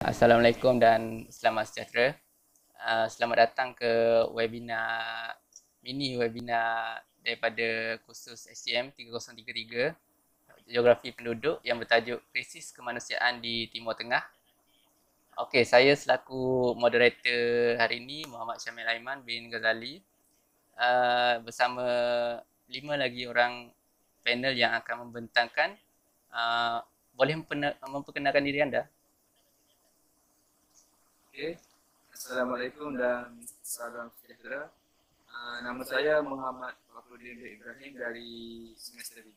Assalamualaikum dan selamat sejahtera. Selamat datang ke mini webinar daripada kursus SGM 3033 Geografi Penduduk yang bertajuk Krisis Kemanusiaan di Timur Tengah. Okey, saya selaku moderator hari ini Muhammad Syamil Aiman bin Ghazali bersama 5 lagi orang panel yang akan membentangkan. Boleh memperkenalkan diri anda? Okay. Assalamualaikum dan salam sejahtera. Nama saya Muhammad Fakhruddin bin Ibrahim dari semester 3.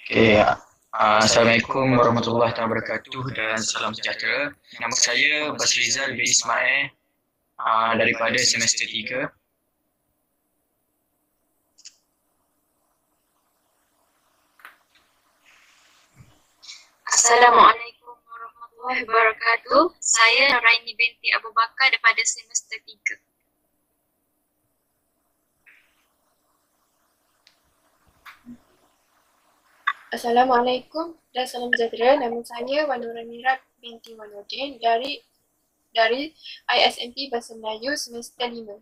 Okay. Assalamualaikum warahmatullahi wabarakatuh dan salam sejahtera. Nama saya Basrizal bin Ismail daripada semester 3. Assalamualaikum warahmatullahi wabarakatuh. Saya Nuraini binti Abu Bakar daripada semester 3. Assalamualaikum dan salam sejahtera. Nama saya Wanura Mirat binti Wanuddin dari ISMP Bahasa Melayu semester 5.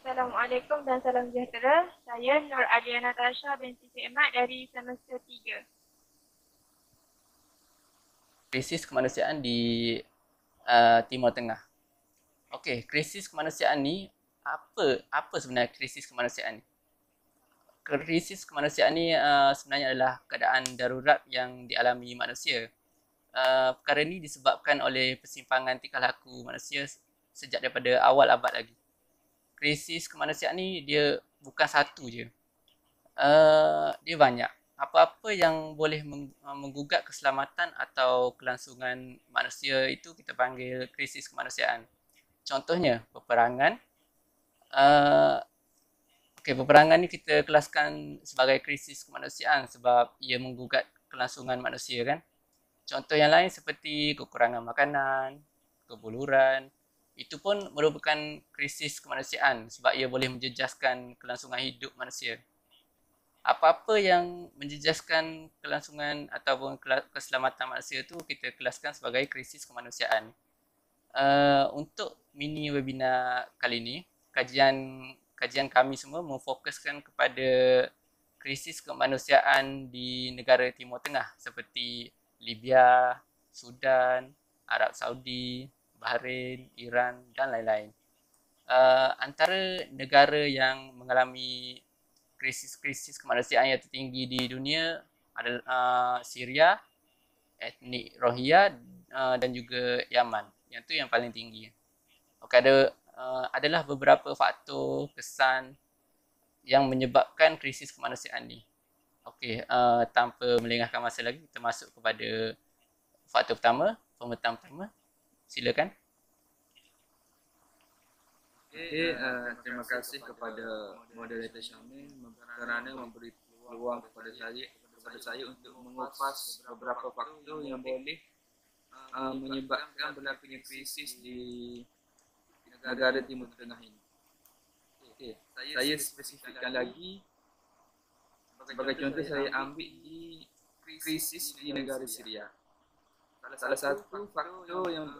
Assalamualaikum dan salam sejahtera. Saya Nur Alia Natasha binti Fi'mat dari semester 3. Krisis kemanusiaan di Timur Tengah. Okey, krisis kemanusiaan ni apa sebenarnya krisis kemanusiaan ni? Krisis kemanusiaan ni sebenarnya adalah keadaan darurat yang dialami manusia. Perkara ni disebabkan oleh persimpangan tingkah laku manusia sejak daripada awal abad lagi. Krisis kemanusiaan ni dia bukan satu je. Dia banyak. Apa-apa yang boleh menggugat keselamatan atau kelangsungan manusia itu kita panggil krisis kemanusiaan. Contohnya peperangan. Peperangan ni kita kelaskan sebagai krisis kemanusiaan sebab ia menggugat kelangsungan manusia kan. Contoh yang lain seperti kekurangan makanan, kebuluran, itu pun merupakan krisis kemanusiaan sebab ia boleh menjejaskan kelangsungan hidup manusia. Apa-apa yang menjejaskan kelangsungan ataupun keselamatan manusia itu kita kelaskan sebagai krisis kemanusiaan. Untuk mini webinar kali ini, kajian kami semua memfokuskan kepada krisis kemanusiaan di negara Timur Tengah seperti Libya, Sudan, Arab Saudi, Bahrain, Iran dan lain-lain. Antara negara yang mengalami krisis kemanusiaan yang tertinggi di dunia adalah Syria, etnik Rohingya dan juga Yaman. Yang tu yang paling tinggi. Okey, adalah beberapa faktor kesan yang menyebabkan krisis kemanusiaan ni. Okey, tanpa melengahkan masa lagi, kita masuk kepada faktor pertama, pemetaan pertama. Silakan. Okay, terima kasih kepada moderator Syamil kerana memberi peluang kepada saya untuk mengupas beberapa faktor yang boleh menyebabkan berlakunya krisis di negara Timur Tengah ini. Okay, saya spesifikkan lagi. Sebagai contoh, saya ambil di krisis di negara Syria. Salah satu faktor yang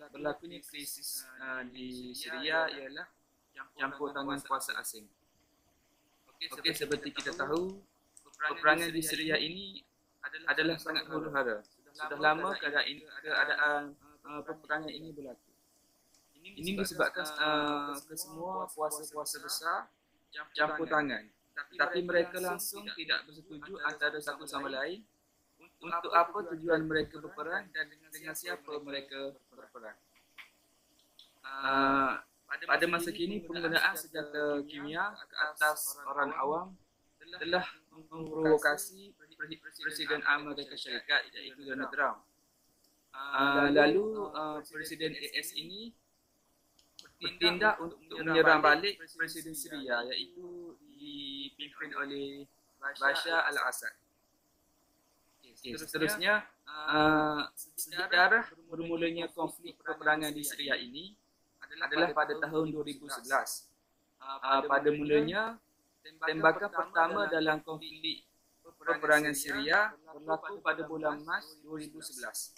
berlakunya krisis di Syria ialah campur tangan kuasa asing. Okey, seperti kita tahu, peperangan di Syria ini adalah sangat huru-hara. Sudah lama keadaan peperangan ini berlaku. Ini disebabkan kesemua kuasa-kuasa besar campur tangan. Tapi mereka langsung tidak bersetuju antara satu sama lain untuk apa tujuan mereka berperang dan dengan siapa mereka berperang. Pada masa kini, penggunaan senjata kimia ke atas orang awam telah memprovokasi Presiden Amerika Syarikat iaitu Donald Trump. Lalu Presiden AS ini bertindak untuk menyerang balik Presiden Syria iaitu dipimpin oleh Bashar al-Assad. Seterusnya, sejarah bermulanya konflik peperangan di Syria ini adalah pada tahun 2011. pada mulanya tembakan pertama dalam konflik peperangan Syria berlaku pada bulan Mac 2011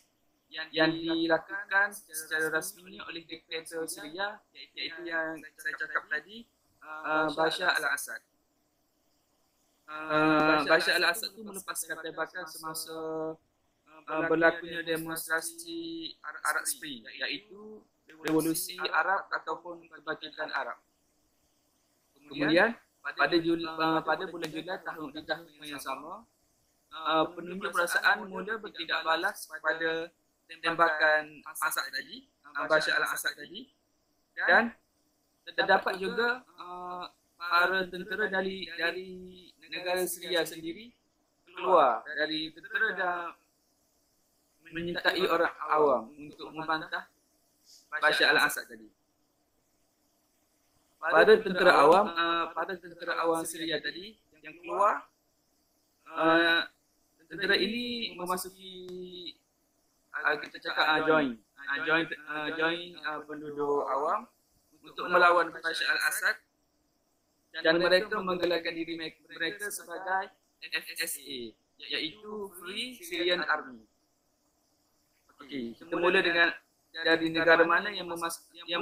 yang dilakukan secara rasminya oleh diktator Syria, iaitu yang saya cakap tadi, Bashar al-Assad. Bashar al-Assad itu melepaskan tembakan semasa berlakunya demonstrasi Arab Spring, iaitu revolusi Arab ataupun kebangkitan Arab. Kemudian pada bulan Julai tahun yang sama, penunjuk perasaan mula bertindak balas pada tembakan Assad tadi, Bashar al-Assad tadi, dan terdapat juga para tentera dari negara Syria sendiri keluar dari tentera dan menyertai orang awam untuk membantah Bashar al-Assad tadi. Pada tentera awam Syria tadi yang keluar, tentera ini memasuki kita cakap join penduduk awam untuk melawan Bashar al-Assad, dan mereka menggelarkan diri mereka sebagai FSA, iaitu Free Syrian Army. Okey, kita mula dengan dari negara mana yang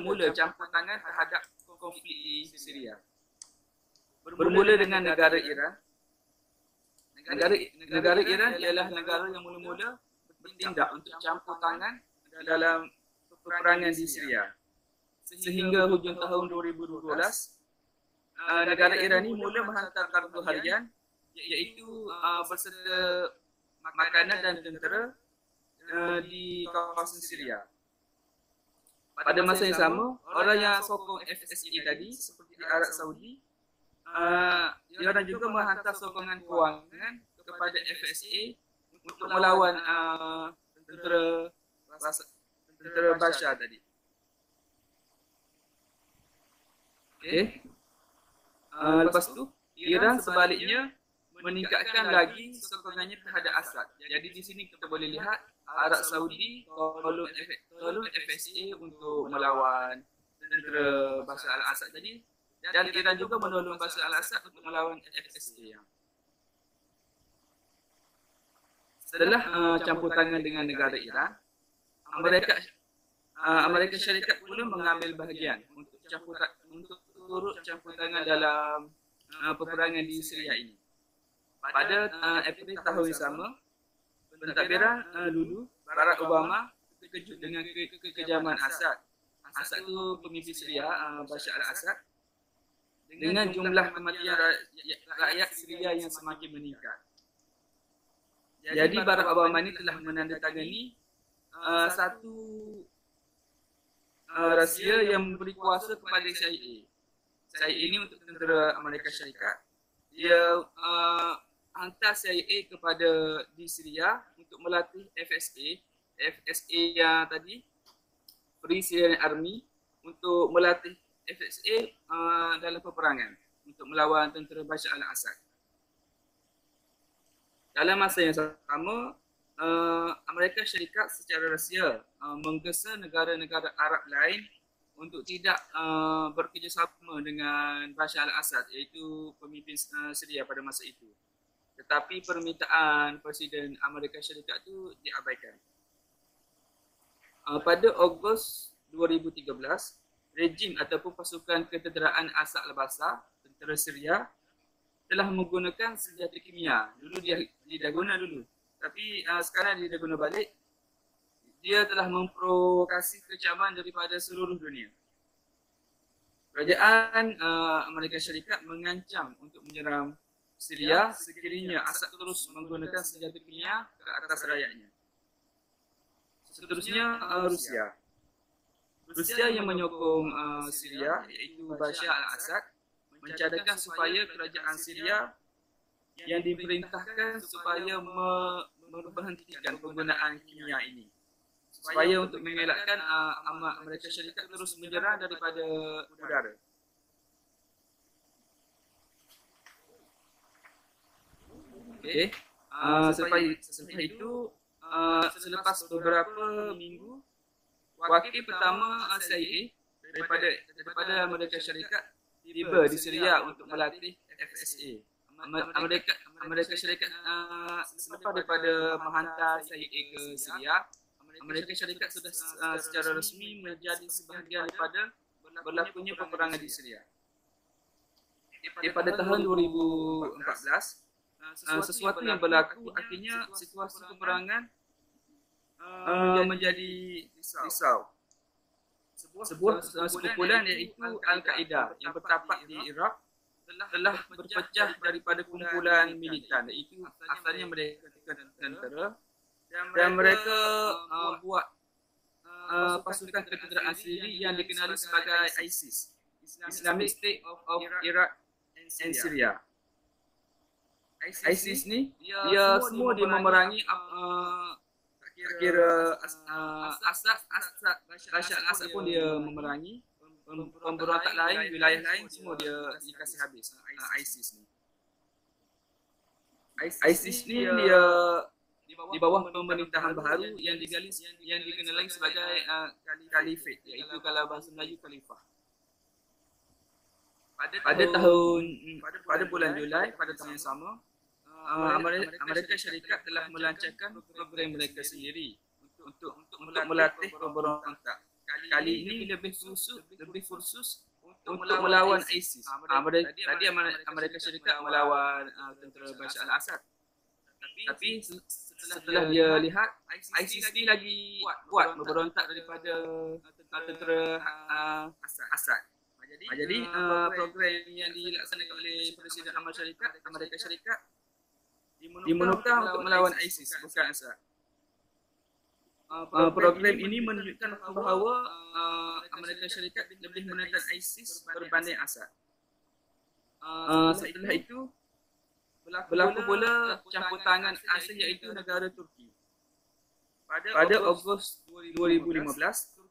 mula campur tangan terhadap konflik di Syria. Bermula dengan negara Iran. Negara Iran ialah negara yang mula-mula bertindak untuk campur tangan dalam peperangan di Syria. Sehingga hujung tahun 2012, negara Iran ini mula menghantar kargo harian, iaitu berserta makanan dan tentera di kawasan Syria. Pada masa yang sama, orang yang sokong FSA tadi seperti Arab Saudi, diorang juga menghantar sokongan kewangan kepada FSA untuk melawan tentera Bashar tadi. Okey. Lepas tu, Iran sebaliknya meningkatkan lagi sokongannya terhadap Assad. Jadi di sini kita boleh lihat Arab Saudi tolong FSA untuk melawan tentera Bashar al-Assad tadi, dan Iran juga menolong Bashar al-Assad untuk melawan FSA. Setelah campur tangan dengan negara Iran, Amerika Syarikat pula mengambil bahagian untuk turut campur tangan dalam peperangan di Syria ini. Pada April tahun yang sama, pentadbiran dulu Barack Obama terkejut dengan kekejaman Assad. Assad itu pemimpin Syria, Bashar al-Assad, dengan jumlah kematian rakyat Syria yang semakin meningkat. Jadi Barack Obama ini telah menandatangani satu rahsia yang memberi kuasa kepada CIA. CIA ini untuk tentera Amerika Syarikat. Dia hantar CIA kepada di Syria untuk melatih FSA yang tadi, Free Syrian Army, untuk melatih FSA dalam peperangan untuk melawan tentera Bashar al-Assad. Dalam masa yang sama, Amerika Syarikat secara rahsia menggesa negara-negara Arab lain untuk tidak bekerjasama dengan Bashar al-Assad, iaitu pemimpin Syria pada masa itu. Tetapi permintaan Presiden Amerika Syarikat itu diabaikan. Pada Ogos 2013, rejim ataupun pasukan ketenteraan Assad al-Bashar, tentera Syria, telah menggunakan senjata kimia. Dulu dia dah guna dulu. Tapi sekarang dia dah guna balik. Dia telah memprovokasi kecaman daripada seluruh dunia. Kerajaan Amerika Syarikat mengancam untuk menyerang Syria sekiranya Assad terus menggunakan senjata kimia ke atas rakyatnya. Seterusnya Rusia. Rusia yang menyokong Syria, iaitu Bashar al-Assad, mencadangkan supaya kerajaan Syria yang diperintahkan supaya memberhentikan penggunaan kimia ini, supaya untuk mengelakkan Amerika Syarikat terus menyerang daripada udara. Okey. Selepas itu, selepas beberapa minggu, wakil pertama CIA daripada Amerika Syarikat tiba di Syria untuk melatih FSA. Amerika Syarikat selepas daripada menghantar CIA ke Syria, Amerika Syarikat sudah secara resmi menjadi sebahagian daripada berlakunya peperangan di Syria. Pada tahun 2014, sesuatu yang berlaku akhirnya situasi peperangan menjadi risau. Sebuah sekumpulan iaitu Al-Qaeda yang bertapak di Iraq telah berpecah daripada kumpulan militan, iaitu asalnya mereka tentera, dan mereka buat pasukan ketenteraan sendiri yang dikenali sebagai ISIS, Islamic State of Iraq and Syria. ISIS ni dia semua dia memerangi kira Bashar al-Assad pun dia memerangi, pemberontak lain, wilayah lain semua dia dikasih habis. ISIS ni dia di bawah pemerintahan baharu yang dikenali sebagai Khalifate, iaitu kalau bahasa Melayu Khalifah. Pada bulan Julai pada tahun yang sama, Amerika Syarikat telah melancarkan program mereka sendiri untuk melatih pemberontak. Kali ini lebih khusus untuk melawan ISIS. Tadi Amerika Syarikat melawan tentera Bashar al-Assad. Tapi setelah dia lihat ISIS ni lagi kuat memberontak daripada tentera Assad. Jadi program yang dilaksanakan oleh Presiden Amerika Syarikat dimenukar untuk melawan ISIS, bukan Assad. Program ini menunjukkan bahawa Amerika Syarikat lebih menentang ISIS berbanding Assad. Setelah itu berlaku pula campur tangan asing iaitu negara Turki. Pada Ogos 2015,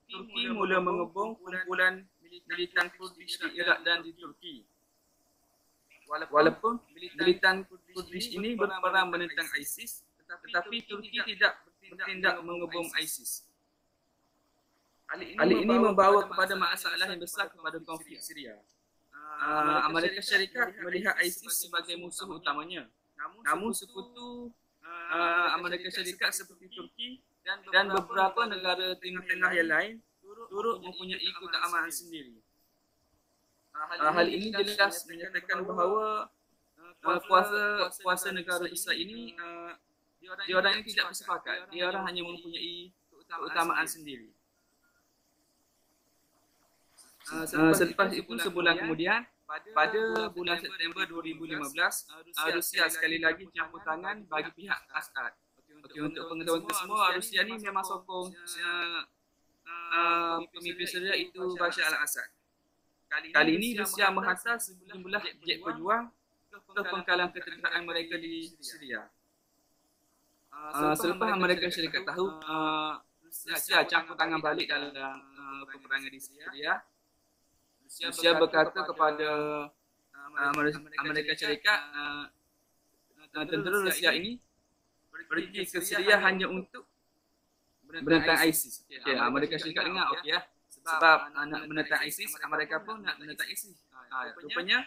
Turki mula mengebom kumpulan militan Kurdish di Iraq dan di Turki. Walaupun militan Kurdish ini berperang menentang ISIS, tetapi Turki tidak bertindak mengebom ISIS. Hal ini membawa kepada masalah yang besar kepada konflik Syria. Amerika Syarikat melihat ISIS sebagai musuh utamanya. Namun sekutu Amerika Syarikat seperti Turki dan beberapa negara Timur Tengah yang lain turut mempunyai keutamaan sendiri. Hal ini jelas menyatakan bahawa kuasa negara besar ini dia orang ini tidak bersepakat. Dia orang hanya mempunyai keutamaan sendiri. Selepas itu sebulan kemudian, pada bulan September 2015, Rusia sekali lagi campur tangan bagi pihak Assad. Untuk pengetahuan semua, Rusia ni memang sokong pemimpin Syria itu Bashar al-Assad. Kali ini Rusia menghantar sejumlah jet pejuang ke pangkalan ketenteraan mereka di Syria. Selepas Amerika Syarikat tahu Rusia campur tangan balik dalam peperangan di Syria, Rusia berkata kepada Amerika Syarikat, tentera Rusia ini pergi ke Syria hanya untuk menentang ISIS. Amerika Syarikat dengar, okey ya. Sebab nak menentang ISIS, Amerika pun nak menentang ISIS. Rupanya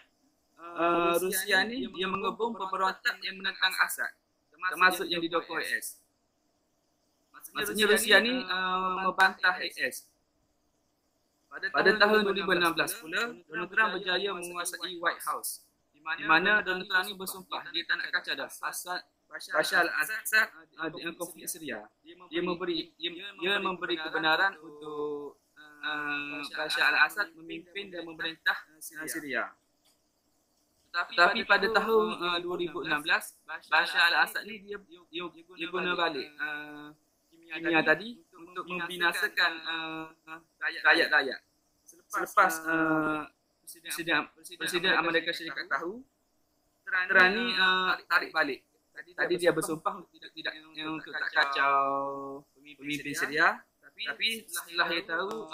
Rusia ni dia mengebom pemberontak yang menentang Assad, termasuk yang didokong IS. Maksudnya Rusia ni membantah IS. Pada tahun 2016 pula, Donald Trump berjaya menguasai White House, di mana Donald Trump ni bersumpah dia tak nak kacau dah Bashar al-Assad dengan konflik Syria. Dia memberi kebenaran untuk Bashar al-Assad memimpin dan memerintah Syria. Tetapi pada tahun 2016, Bashar al-Assad ni dia guna balik kimia tadi untuk membinasakan rakyat-rakyat. Selepas Presiden Amerika Syarikat tahu, Trump ni tarik balik. Tadi dia bersumpah untuk tak kacau pemimpin Syria. Tapi setelah dia tahu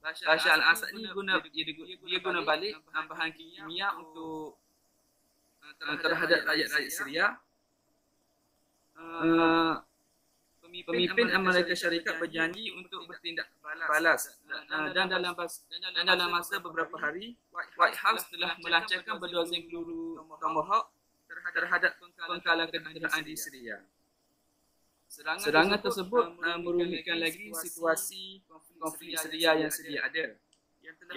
Bashar al-Assad ni dia guna balik bahan kimia untuk terhadap rakyat-rakyat Syria, Pemimpin Amerika Syarikat berjanji untuk bertindak balas dan dalam masa beberapa hari White House telah melancarkan berdozen peluru Tomahawk terhadap pengkalan kenderaan di Syria. Serangan tersebut merumitkan lagi situasi konflik Syria yang sedia ada,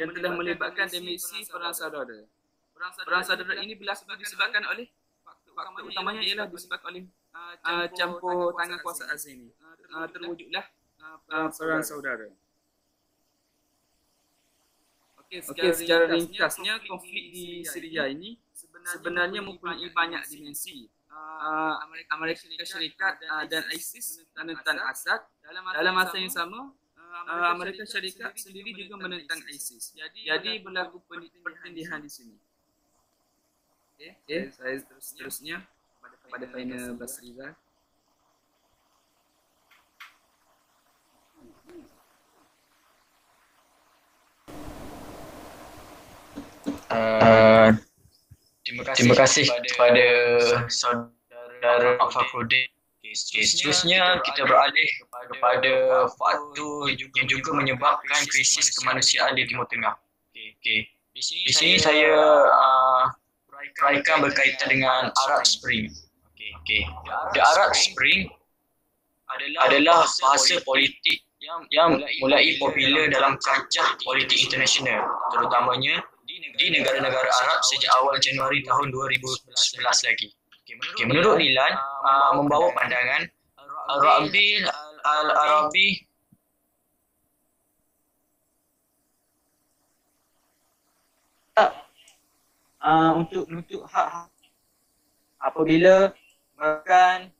yang telah melibatkan dimensi perang saudara. Perang saudara ini berlaku disebabkan oleh faktor utamanya ialah disebabkan oleh campur tangan kuasa asing ini. Terwujudlah perang saudara. Okey, secara ringkasnya konflik di Syria ini sebenarnya mempunyai banyak dimensi. Amerika Syarikat dan ISIS menentang Assad. Dalam masa yang sama, Amerika Syarikat sendiri juga menentang ISIS. Jadi berlaku pertindihan di sini. Okey, saya seterusnya pada final Basrizal. Terima kasih kepada saudara Fakhruddin. Seterusnya kita beralih kepada faktor yang juga menyebabkan krisis kemanusiaan di Timur Tengah. Di sini saya uraikan berkaitan dengan Arab Spring. The Arab Spring adalah fasa politik yang mulai popular dalam kancah politik internasional, terutamanya di negara-negara Arab sejak awal Januari tahun 2011 lagi. Menurut Nilan, membawa pandangan Al-Rabi untuk menuntut hak apabila bahkan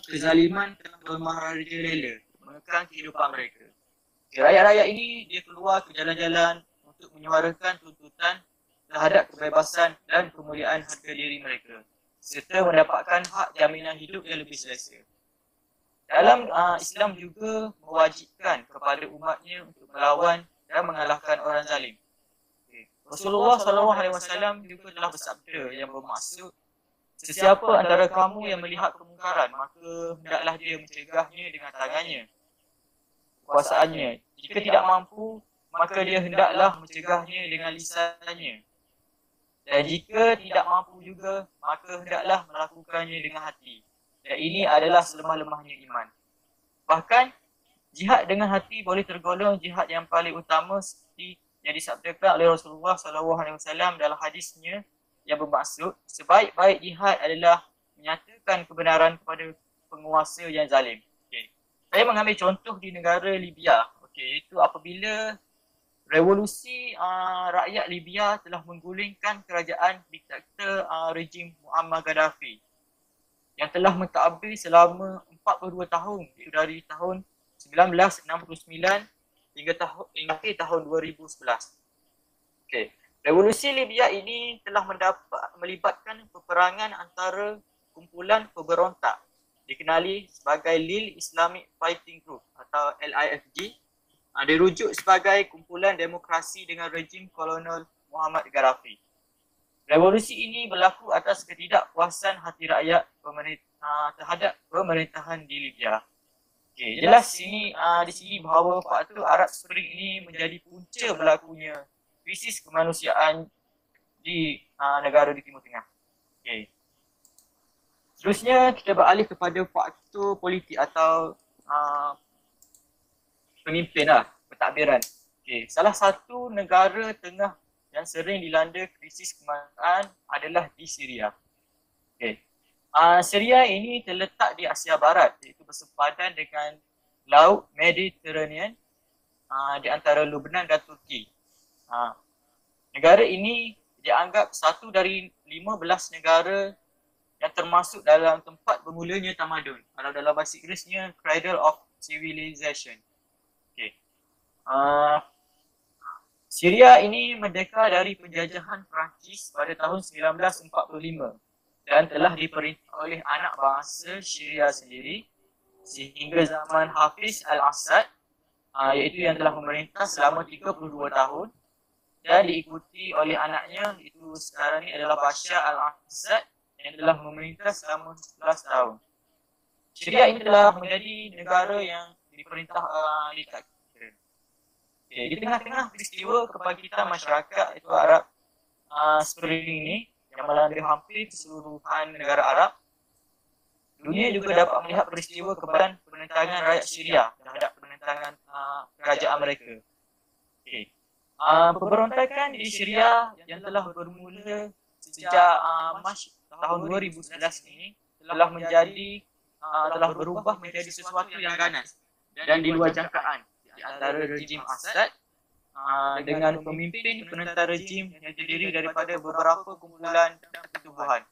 kezaliman telah merajalela mengekang kehidupan mereka. Rakyat-rakyat ini dia keluar ke jalan-jalan untuk menyuarakan tuntutan terhadap kebebasan dan kemuliaan harga diri mereka serta mendapatkan hak jaminan hidup yang lebih selesa. Dalam Islam juga mewajibkan kepada umatnya untuk melawan dan mengalahkan orang zalim. Rasulullah SAW juga telah bersabda yang bermaksud, sesiapa antara kamu yang melihat kemungkaran, maka hendaklah dia mencegahnya dengan tangannya, kuasaannya. Jika tidak mampu, maka dia hendaklah mencegahnya dengan lisannya. Dan jika tidak mampu juga, maka hendaklah melakukannya dengan hati. Dan ini adalah selemah-lemahnya iman. Bahkan, jihad dengan hati boleh tergolong jihad yang paling utama seperti yang disabdakan oleh Rasulullah SAW dalam hadisnya yang bermaksud, sebaik-baik jihad adalah menyatakan kebenaran kepada penguasa yang zalim. Saya mengambil contoh di negara Libya. Itu apabila revolusi rakyat Libya telah menggulingkan kerajaan diktator rejim Muammar Gaddafi yang telah mentadbir selama 42 tahun, iaitu dari tahun 1969 hingga tahun 2011. Revolusi Libya ini telah melibatkan peperangan antara kumpulan pemberontak dikenali sebagai Lil Islamic Fighting Group atau LIFG. Dirujuk sebagai kumpulan demokrasi dengan rejim kolonial Muammar Gaddafi. Revolusi ini berlaku atas ketidakpuasan hati rakyat terhadap pemerintahan di Libya. Jelas di sini bahawa faktor Arab Spring ini menjadi punca berlakunya krisis kemanusiaan di negara di Timur Tengah. Seterusnya kita beralih kepada faktor politik atau pemimpin pentadbiran. Salah satu negara tengah yang sering dilanda krisis kemanusiaan adalah di Syria. Syria ini terletak di Asia Barat, iaitu bersepadan dengan Laut Mediterranean di antara Lebanon dan Turki. Negara ini dianggap satu dari 15 negara yang termasuk dalam tempat bermulanya tamadun. Kalau dalam bahasa Inggerisnya, Cradle of Civilization. Syria ini merdeka dari penjajahan Perancis pada tahun 1945 dan telah diperintah oleh anak bangsa Syria sendiri sehingga zaman Hafiz al-Assad, iaitu yang telah memerintah selama 32 tahun dan diikuti oleh anaknya, itu sekarang ini adalah Bashar al-Assad yang telah memerintah selama 11 tahun. Syria ini telah menjadi negara yang diperintah diktator. Di tengah-tengah peristiwa kebangkitan masyarakat itu Arab Spring ini yang melanda hampir keseluruhan negara Arab, dunia juga dapat melihat peristiwa kebangkitan penentangan rakyat Syria terhadap penentangan kerajaan mereka. Pemberontakan di Syria yang telah bermula sejak Mac tahun 2011 ini telah berubah menjadi sesuatu yang ganas dan di luar jangkaan di antara rejim Assad dengan pemimpin penentang rejim yang terdiri daripada beberapa kumpulan dan pertubuhan.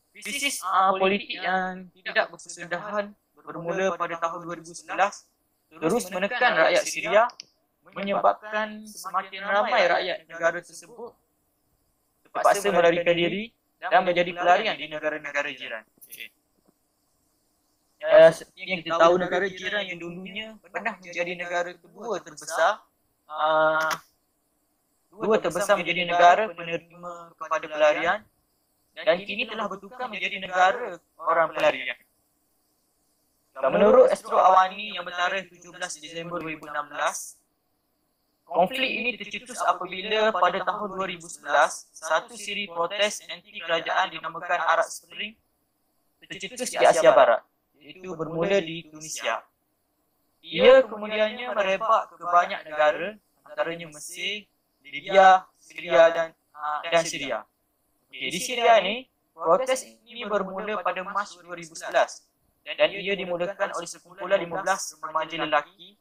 Krisis politik yang tidak berkesudahan bermula pada tahun 2011 terus menekan rakyat Syria, menyebabkan semakin ramai rakyat negara tersebut terpaksa melarikan diri dan menjadi pelarian di negara-negara jiran. Seperti yang kita tahu, negara jiran yang dulunya pernah menjadi negara kedua terbesar menjadi negara penerima kepada pelarian dan kini telah bertukar menjadi negara orang pelarian. Dan menurut Astro Awani yang bertarikh 17 Disember 2016, konflik ini tercetus apabila pada tahun 2011 satu siri protes anti kerajaan dinamakan Arab Spring tercetus di Asia Barat, iaitu bermula di Tunisia. Ia kemudiannya merebak ke banyak negara, antaranya Mesir, Libya, Syria dan Syria. Di Syria ini, protes ini bermula pada Mac 2011 dan ia dimulakan oleh sekumpulan 15 remaja lelaki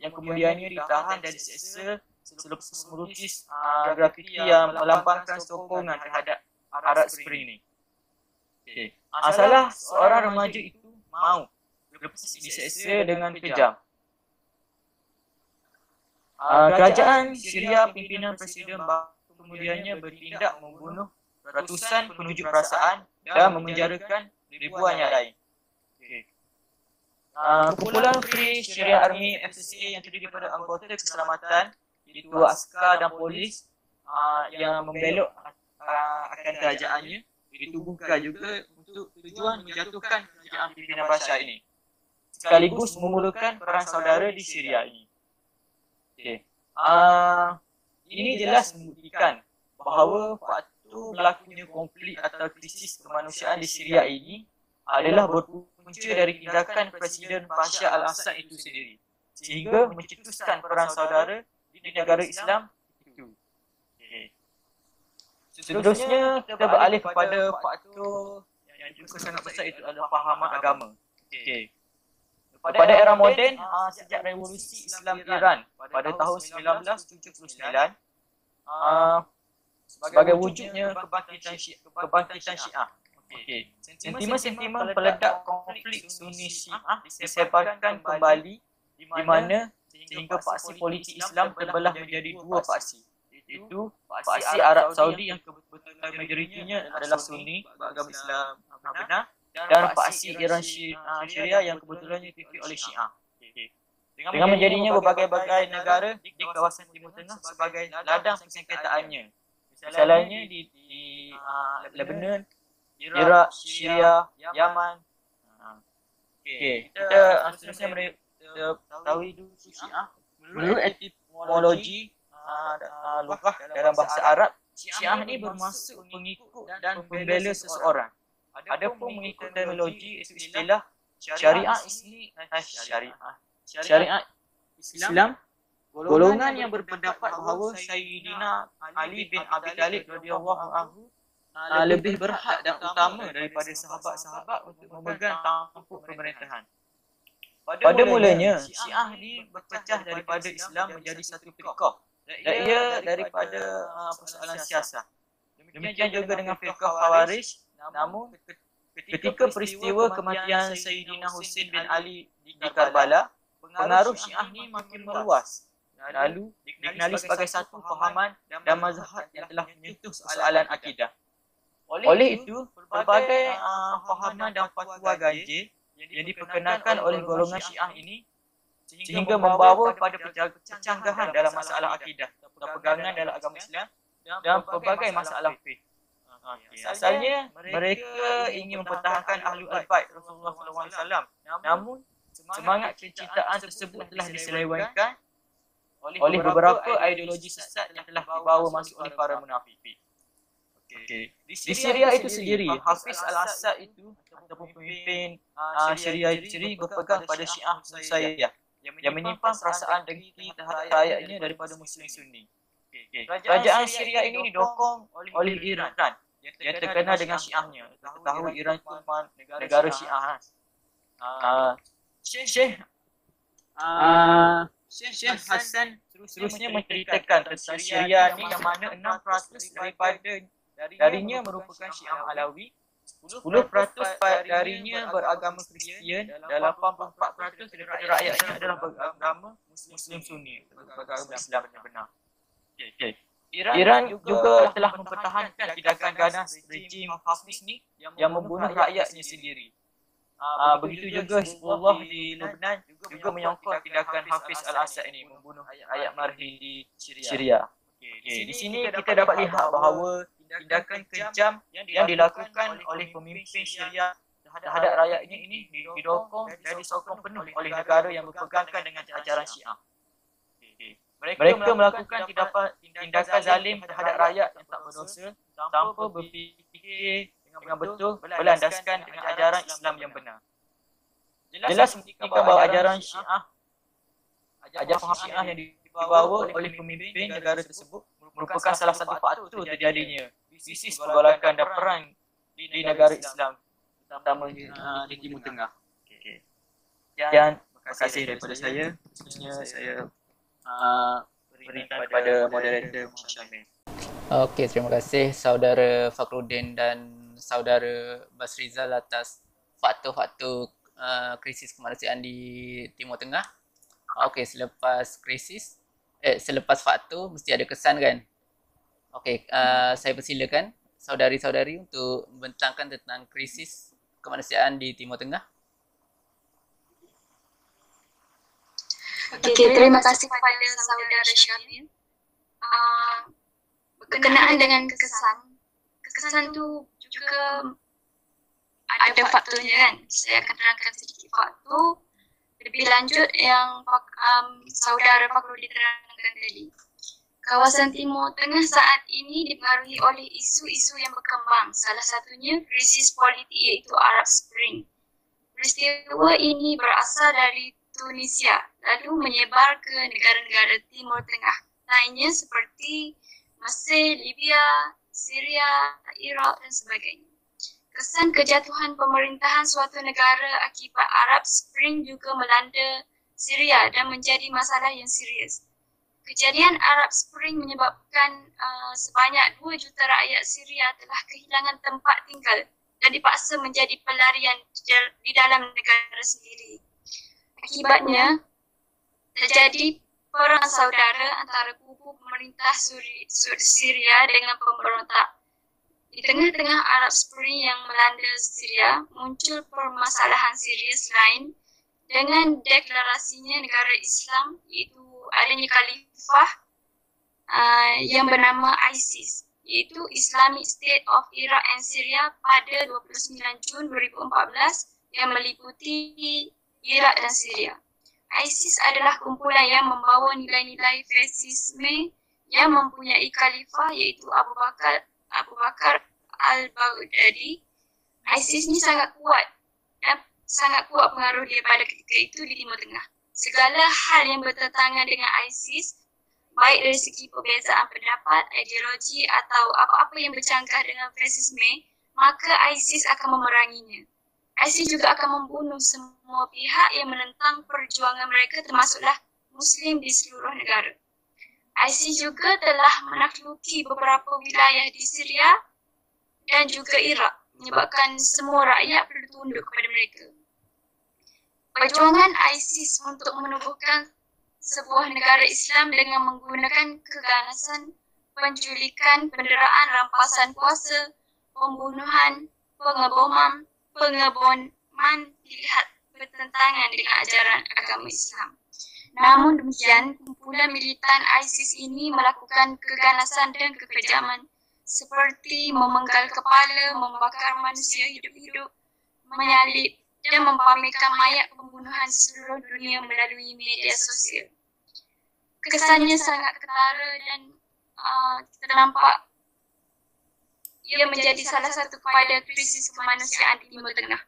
yang kemudiannya ditahan dan diseksa selepas melukis grafiti yang melambangkan sokongan terhadap Arab Spring ini. Salah seorang remaja itu mau lepas diseksa dengan kejam. Kerajaan Syria pimpinan Presiden kemudiannya bertindak membunuh ratusan penunjuk perasaan dan memenjarakan ribuan yang lain. Kumpulan Free Syria Army FSA yang terdiri daripada anggota keselamatan, iaitu askar dan polis yang membelok akan kerajaannya, ditubuhkan juga untuk tujuan menjatuhkan kerajaan pimpinan Bashar ini, sekaligus memulakan perang saudara di Syria ini. Ini jelas membuktikan bahawa faktor berlakunya konflik atau krisis kemanusiaan di Syria ini adalah berpunca dari tindakan Presiden Bashar al-Assad itu sendiri, sehingga mencetuskan perang saudara di negara Islam itu. Seterusnya kita beralih kepada faktor yang juga sangat besar, itu adalah fahaman agama. Pada era moden, sejak revolusi Islam Iran pada tahun 1979, sebagai wujudnya kebangkitan Syiah. Sentimen peledak konflik Sunni Syiah disebarkan kembali di mana sehingga paksi politik Islam terbelah menjadi dua paksi, iaitu paksi Arab Saudi yang kebetulan majoritinya adalah Sunni beragama Islam benar, dan paksi Iran Syria yang kebetulannya dipimpin oleh Syiah. Dengan menjadinya berbagai-bagai negara di kawasan Timur Tengah sebagai ladang persengketaannya. Misalnya di Lebanon, Iraq, Syria, Yaman. Kita seterusnya tahu dulu Syiah. Menurut etimologi lughah dalam bahasa Arab, Syiah ini bermaksud pengikut dan pembela seseorang. Adapun mengikut terminologi istilah syariah Islam, golongan yang berpendapat bahawa Sayyidina Ali bin Abi Talib radhiyallahu anhu lebih berhak dan utama daripada sahabat-sahabat untuk memegang tampuk pemerintahan. Pada mulanya, Syiah ini berpecah daripada Islam menjadi satu firqah, dan ia daripada persoalan siasat. Demikian juga dengan firqah Khawarij. Namun, ketika peristiwa kematian Sayyidina Husain bin Ali di Karbala, pengaruh Syiah ini makin meluas, lalu dikenali sebagai satu fahaman dan mazhab yang telah menyentuh soalan akidah. Oleh itu, berbagai fahaman dan fatwa ganjil yang diperkenalkan oleh golongan Syiah ini sehingga membawa pada pencanggahan dalam masalah akidah, pegangan dalam agama Islam dan pelbagai masalah fiqh. Asalnya mereka ingin mempertahankan Ahlul Bait Rasulullah SAW. Namun semangat penciptaan tersebut telah diselewengkan oleh beberapa ideologi sesat yang telah dibawa masuk oleh para munafik. Okay. Di Syria itu sendiri, Hafiz al-Assad itu ataupun pemimpin Syria itu sendiri berpegang pada Syiah Husayyah yang menyimpan perasaan dengki terhadap rakyatnya daripada Muslim Sunni. Kerajaan Syria ini didokong oleh Iran yang terkenal dengan Syiahnya. Kita tahu Iran itu negara Syiah. Syekh Hasan seterusnya menceritakan tentang Syria ni yang mana 6% darinya merupakan Syiah Alawi, 10% darinya beragama Kristian dan 84% daripada rakyatnya adalah beragama Muslim Sunni, beragama Islam benar-benar. Iran juga telah mempertahankan tindakan ganas rejim Hafiz ni yang membunuh rakyatnya sendiri. Begitu juga Hizbullah di Lebanon juga menyokong tindakan Hafiz al-Assad ini membunuh rakyat marhi di Syria. Di sini kita dapat lihat bahawa tindakan kejam yang dilakukan oleh pemimpin Syria terhadap rakyatnya ini didokong dan disokong penuh oleh negara yang berpegangkan dengan ajaran Syiah. Mereka melakukan tindakan zalim terhadap rakyat yang tak berdosa tanpa berfikir dengan betul berlandaskan dengan ajaran Islam yang benar. Jelas membuktikan bahawa ajaran Syiah, ajaran Syiah yang dibawa oleh pemimpin negara tersebut merupakan salah satu faktor terjadinya krisis pergolakan dan perang di negara Islam, terutamanya di Timur Tengah. Dan terima kasih daripada saya. Khususnya saya berikan kepada moderator Syamil. Okey, terima kasih saudara Fakhruddin dan saudara Basrizal atas faktor-faktor krisis kemanusiaan di Timur Tengah. Okey, selepas faktor mesti ada kesan kan? Okey, saya persilakan saudari-saudari untuk membentangkan tentang krisis kemanusiaan di Timur Tengah. Okey, terima kasih kepada saudara Syamil. Berkenaan dengan kesan tu juga ada faktornya kan. Saya akan terangkan sedikit faktor lebih lanjut yang saudara Fakhruddin terangkan tadi. Kawasan Timur Tengah saat ini dipengaruhi oleh isu-isu yang berkembang. Salah satunya krisis politik iaitu Arab Spring. Peristiwa ini berasal dari Tunisia lalu menyebar ke negara-negara Timur Tengah lainnya seperti Mesir, Libya, Syria, Iraq dan sebagainya. Kesan kejatuhan pemerintahan suatu negara akibat Arab Spring juga melanda Syria dan menjadi masalah yang serius. Kejadian Arab Spring menyebabkan sebanyak 2 juta rakyat Syria telah kehilangan tempat tinggal dan dipaksa menjadi pelarian di dalam negara sendiri. Akibatnya, terjadi perang saudara antara kubu pemerintah Syria dengan pemberontak. Di tengah-tengah Arab Spring yang melanda Syria, muncul permasalahan serius lain dengan deklarasinya negara Islam iaitu adanya khalifah yang bernama ISIS iaitu Islamic State of Iraq and Syria pada 29 Jun 2014 yang meliputi Iraq dan Syria. ISIS adalah kumpulan yang membawa nilai-nilai fasisme yang mempunyai khalifah iaitu Abu Bakar al-Baghdadi. ISIS ni sangat kuat pengaruh dia pada ketika itu di Timur Tengah. Segala hal yang bertentangan dengan ISIS, baik dari segi perbezaan pendapat, ideologi atau apa-apa yang bercanggah dengan fasisme, maka ISIS akan memeranginya. ISIS juga akan membunuh semua pihak yang menentang perjuangan mereka termasuklah Muslim di seluruh negara. ISIS juga telah menakluki beberapa wilayah di Syria dan juga Iraq, menyebabkan semua rakyat perlu tunduk kepada mereka. Perjuangan ISIS untuk menubuhkan sebuah negara Islam dengan menggunakan keganasan, penculikan, penderaan, rampasan kuasa, pembunuhan, pengeboman dilihat bertentangan dengan ajaran agama Islam. Namun demikian, kumpulan militan ISIS ini melakukan keganasan dan kekejaman seperti memenggal kepala, membakar manusia hidup-hidup, menyalib dan mempamerkan mayat pembunuhan di seluruh dunia melalui media sosial. Kesannya sangat ketara dan ternampak ia menjadi salah satu kepada krisis kemanusiaan di Timur Tengah.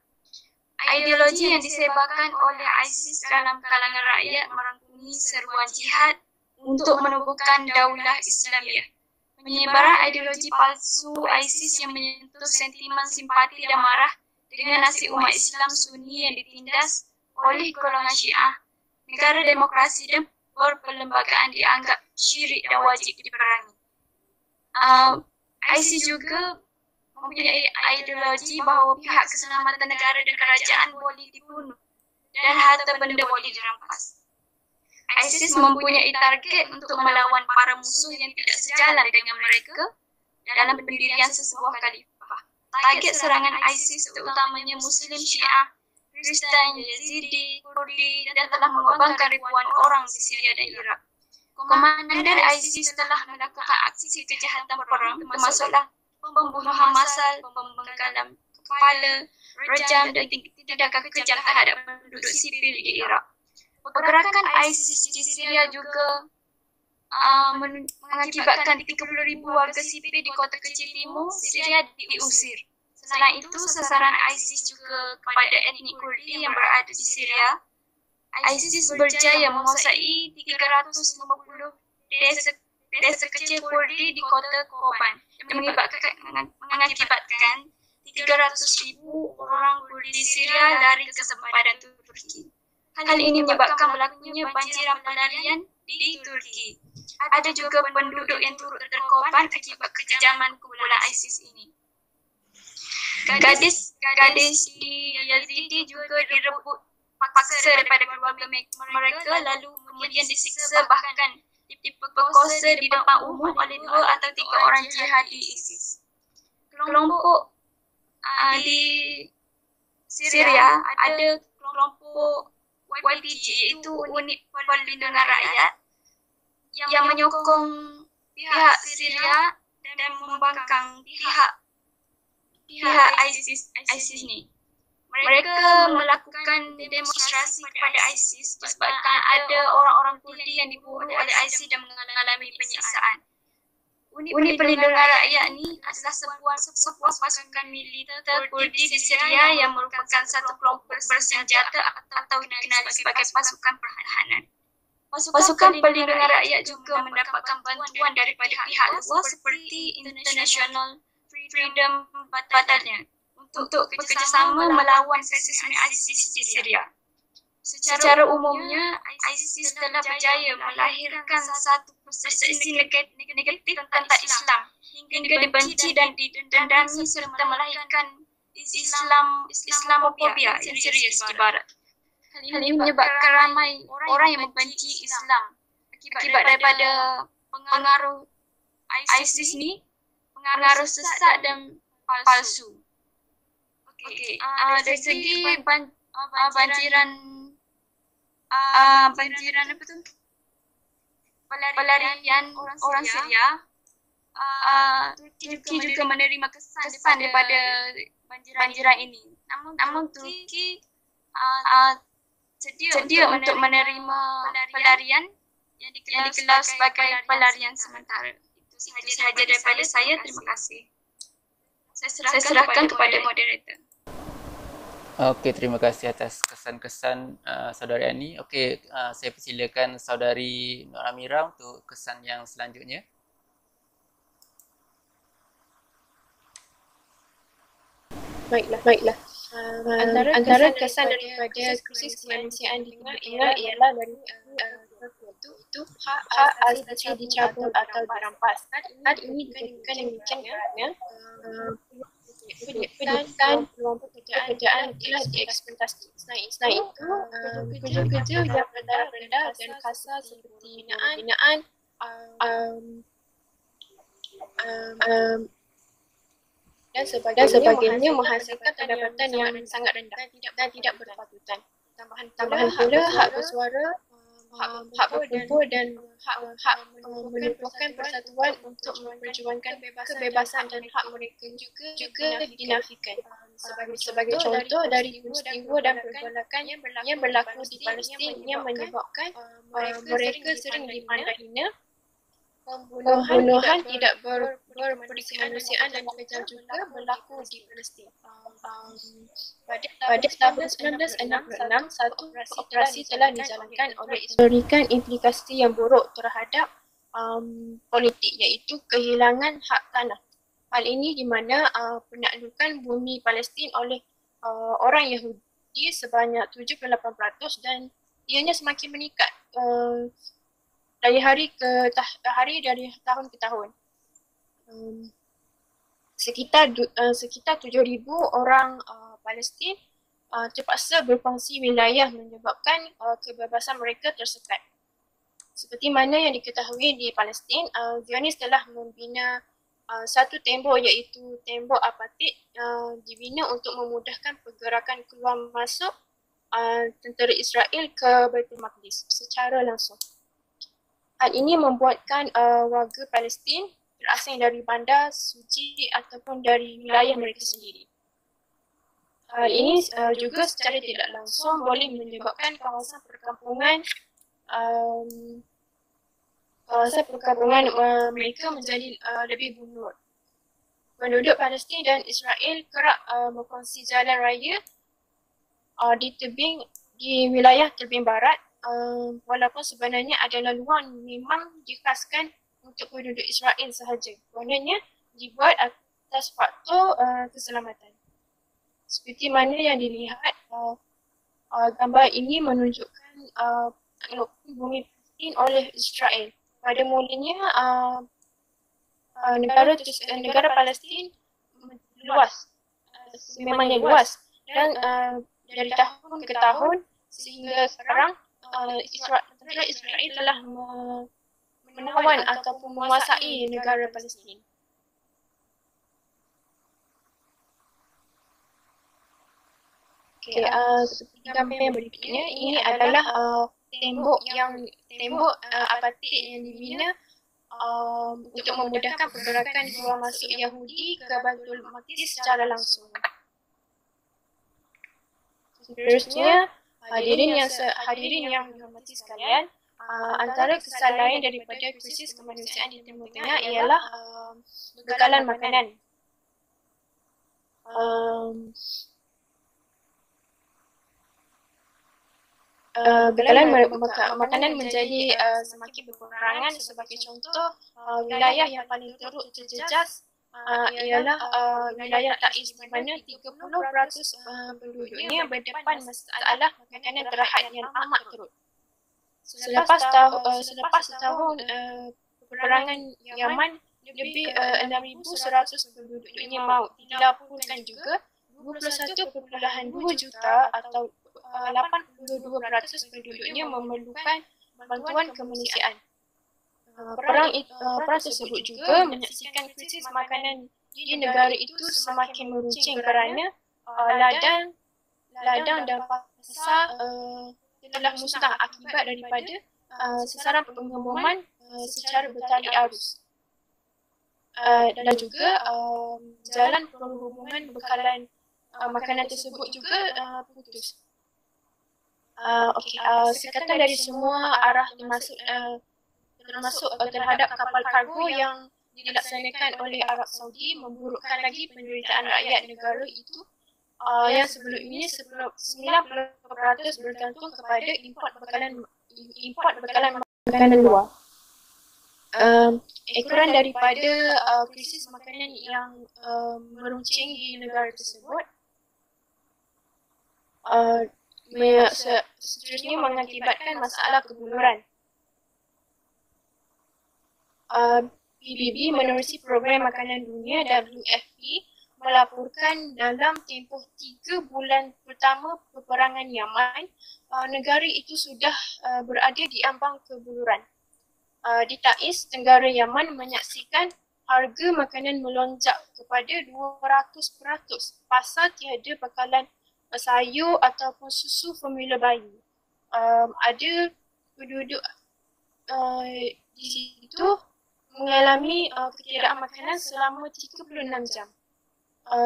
Ideologi yang disebarkan oleh ISIS dalam kalangan rakyat merangkumi seruan jihad untuk menubuhkan daulah Islamiah. Penyebaran ideologi palsu ISIS yang menyentuh sentimen simpati dan marah dengan nasib umat Islam Sunni yang ditindas oleh golongan Syiah, negara demokrasi dan berperlembagaan dianggap syirik dan wajib diperangi. ISIS juga mempunyai ideologi bahawa pihak keselamatan negara dan kerajaan boleh dibunuh dan harta benda boleh dirampas. ISIS mempunyai target untuk melawan para musuh yang tidak sejalan dengan mereka dalam pendirian sesebuah khalifah. Target serangan ISIS terutamanya Muslim Syiah, Kristen, Yazidi, Kurdi dan telah mengorbankan ribuan orang di Syria dan Iraq. Komandan ISIS telah melakukan aksi kejahatan perang termasuklah pembunuhan massal, pembengkalan kepala, rejam dan tindakan kejam terhadap penduduk sipil di Iraq. Pergerakan ISIS di Syria juga mengakibatkan 30,000 warga sipil di kota kecil timur Syria diusir. Selain itu, sasaran ISIS juga kepada etnik Kurdi yang berada di Syria. ISIS berjaya menguasai 350 desa kecil Kurdi di kota Koban yang mengakibatkan 300,000 orang Kurdi Syria lari ke sempadan Turki. Hal ini menyebabkan berlakunya banjiran pelarian di Turki. Ada juga penduduk yang turut terkorban akibat kekejaman kumpulan ISIS ini. Gadis di Yazidi juga direbut paksa daripada keluarga mereka lalu kemudian disiksa bahkan diperkosa di depan umum oleh 2 atau 3 orang jihadi ISIS. Kelompok di Syria ada kelompok YPG iaitu Unit Perlindungan Rakyat yang menyokong pihak Syria dan membangkang pihak ISIS ni. Mereka melakukan demonstrasi kepada ISIS disebabkan ada orang-orang Kurdi yang dibunuh oleh ISIS dan mengalami penyiksaan. Unit Perlindungan Rakyat ni adalah sebuah pasukan militer Kurdi di Syria yang merupakan satu kelompok bersenjata atau dikenali sebagai pasukan pertahanan. Pasukan Perlindungan Rakyat juga mendapatkan bantuan daripada pihak luar seperti International Freedom Battalion untuk bekerjasama melawan fasisme ISIS di Syria. Secara umumnya, ISIS telah berjaya melahirkan satu persepsi negatif tentang Islam hingga dibenci dan didendami serta melahirkan Islamofobia yang serius di Barat. Hal ini menyebabkan ramai orang yang membenci Islam akibat daripada pengaruh ISIS ni, pengaruh sesat dan palsu. Dari segi banjiran apa tu? Pelarian orang Syria, Turki juga menerima kesan daripada banjiran ini. Namun Turki sedia untuk menerima pelarian yang dikelar sebagai pelarian sementara. Itu sahaja daripada saya. Terima kasih. Saya serahkan kepada moderator. Okey, terima kasih atas kesan-kesan saudari Ani. Okey, saya persilakan saudari Nur Amira untuk kesan yang selanjutnya. Baiklah. Antara kesan daripada krisis kemanusiaan di Timur Tengah ialah dari itu hak asasi dicabut atau dirampas. Hal ini dikatakan demikian kerana pendidikan peluang pekerjaan telah dieksploitasi. Selain itu, kerja-kerja yang berdarah rendah dan kasar seperti binaan dan sebagainya menghasilkan pendapatan yang sangat rendah dan tidak berpatutan. Tambahan pula hak bersuara hak berkumpul dan hak menubuhkan persatuan untuk memperjuangkan kebebasan dan hak mereka juga dinafikan. Sebagai contoh dari peristiwa dan pergolakan yang berlaku di Palestin yang menyebabkan mereka sering dipandang hina, pembunuhan tidak berkemanusiaan dan kejam juga berlaku di Palestin. Pada tahun 1966, satu operasi telah dijalankan oleh Israel memberikan implikasi yang buruk terhadap politik, iaitu kehilangan hak tanah. Hal ini di mana penaklukan bumi Palestin oleh orang Yahudi sebanyak 78% dan ianya semakin meningkat dari dari tahun ke tahun. Sekitar 7,000 orang Palestin terpaksa berkongsi wilayah menyebabkan kebebasan mereka tersekat. Seperti mana yang diketahui di Palestin, Zionis telah membina satu tembok, iaitu tembok apartheid, dibina untuk memudahkan pergerakan keluar masuk tentera Israel ke Baitul Maqdis secara langsung. Hal ini membuatkan warga Palestin terasing dari bandar suci ataupun dari wilayah mereka sendiri. Hal ini juga secara tidak langsung boleh menyebabkan kawasan perkampungan mereka menjadi lebih bunur. Penduduk Palestin dan Israel kerap berkongsi jalan raya di wilayah tebing barat, walaupun sebenarnya adalah laluan memang dikhaskan untuk penduduk Israel sahaja. Kononnya dibuat atas faktor keselamatan. Seperti mana yang dilihat, gambar ini menunjukkan bumi Palestin oleh Israel. Pada mulanya negara Palestin luas, memangnya luas, dan dari tahun ke tahun sehingga sekarang tentera Israel telah menawan ataupun menguasai negara Palestin. Seperti gambar yang berikutnya, ini adalah tembok apartheid yang dibina untuk memudahkan pergerakan keluar masuk Yahudi ke Baitul Maqdis secara langsung. Seterusnya, hadirin yang dihormati sekalian, antara kesalahan daripada krisis kemanusiaan di Timur Tengah ialah bekalan makanan. Bekalan makanan menjadi semakin berkurangan. Sebagai contoh, wilayah yang paling teruk terjejas ialah wilayah Taiz, di mana 30% penduduknya berdepan masalah makanan terhad yang amat teruk. Selepas setahun peperangan Yaman, lebih 6,100 penduduknya maut. Dilaporkan juga 21.2 juta atau 82% penduduknya memerlukan bantuan kemanusiaan. Perang tersebut juga menyaksikan krisis makanan di negara itu semakin meruncing kerana ladang dan pasar telah musnah akibat daripada sasaran pengeboman secara bertali arus. Dan juga jalan penghubungan bekalan makanan tersebut juga putus. Sekatan dari semua arah termasuk terhadap kapal kargo yang dilaksanakan oleh Arab Saudi memburukkan lagi penderitaan rakyat negara itu yang sebelum ini 90% bergantung kepada import bekalan makanan luar. Ekoran daripada krisis makanan yang meruncing di negara tersebut seterusnya mengakibatkan masalah kebuluran. PBB menerusi Program Makanan Dunia WFP melaporkan dalam tempoh 3 bulan pertama peperangan Yaman, negara itu sudah berada di ambang kebuluran. Di Taiz, Tenggara Yaman menyaksikan harga makanan melonjak kepada 200%. Pasar tiada bekalan sayur ataupun susu formula bayi. Ada penduduk di situ mengalami ketiadaan makanan selama 36 jam.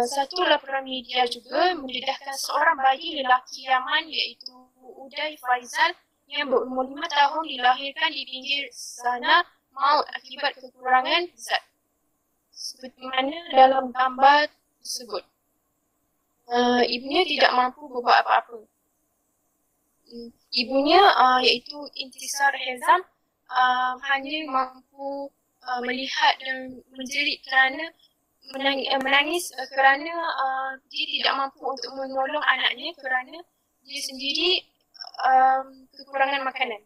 Satu laporan media juga mendedahkan seorang bayi lelaki Yaman iaitu Uday Faizal yang berumur 5 tahun dilahirkan di pinggir sana maut akibat kekurangan zat. Seperti mana dalam gambar tersebut. Ibunya tidak mampu berbuat apa-apa. Ibunya iaitu Intisar Hezam hanya mampu melihat dan menjerit kerana menangis kerana dia tidak mampu untuk menolong anaknya kerana dia sendiri kekurangan makanan.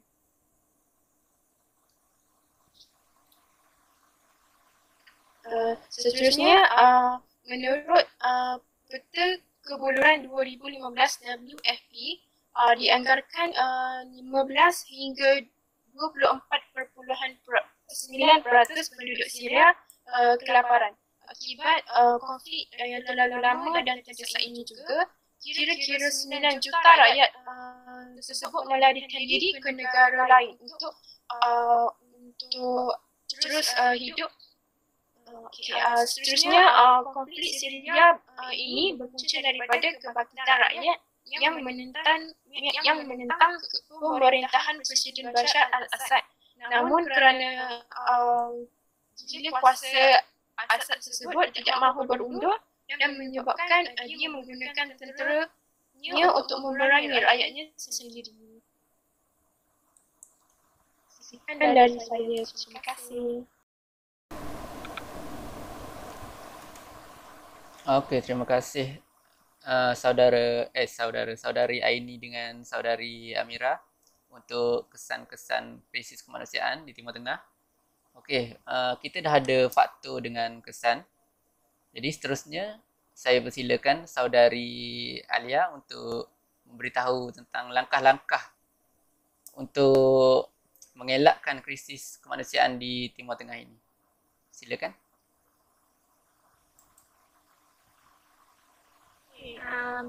Seterusnya, menurut peta kebuluran 2015 WFP, dianggarkan 15 hingga 24.9% penduduk Syria kelaparan. Akibat konflik yang terlalu lama dan terdesak ini juga, kira-kira 9 juta rakyat tersebut melarikan diri ke negara lain untuk terus hidup. Seterusnya, konflik Syria ini berpunca daripada kebangkitan rakyat yang menentang pemerintahan Presiden Bashar al-Assad. Namun kerana jila kuasa Assad tersebut tidak mahu berundur dan menyebabkan dia menggunakan tenteranya untuk memerangi rakyatnya sendiri. Sekian dari saya. Terima kasih. Okey, terima kasih saudari Aini dengan saudari Amira untuk kesan-kesan krisis kemanusiaan di Timur Tengah. Okey, kita dah ada faktor dengan kesan. Jadi seterusnya saya persilakan saudari Alia untuk memberitahu tentang langkah-langkah untuk mengelakkan krisis kemanusiaan di Timur Tengah ini. Silakan.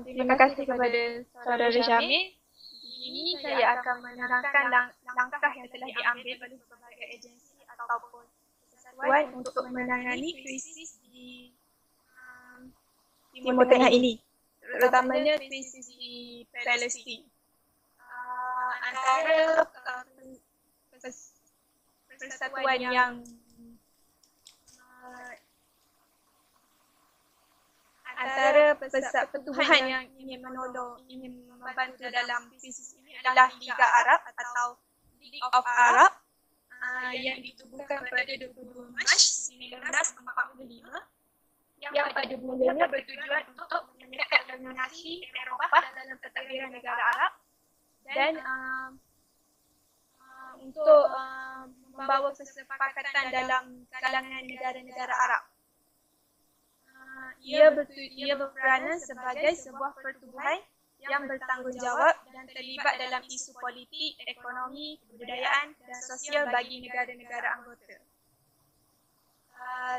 Terima kasih kepada Saudara Syamil. Di sini saya akan menerangkan langkah yang telah diambil oleh berbagai agensi ataupun kesatuan untuk menangani krisis di Timur Tengah ini, terutamanya krisis di Palestin. Antara persatuan yang pertubuhan yang ingin menolong, ingin membantu dalam krisis ini adalah Liga Arab atau League of Arab yang ditubuhkan pada 22 Mac 1945 yang pada mulanya bertujuan untuk meningkatkan dominasi Eropah dalam pentadbiran negara Arab dan untuk membawa kesepakatan dalam kalangan negara-negara Arab. Ia berperanan sebagai sebuah pertubuhan yang bertanggungjawab dan terlibat dalam isu politik, ekonomi, kebudayaan dan sosial bagi negara-negara anggota.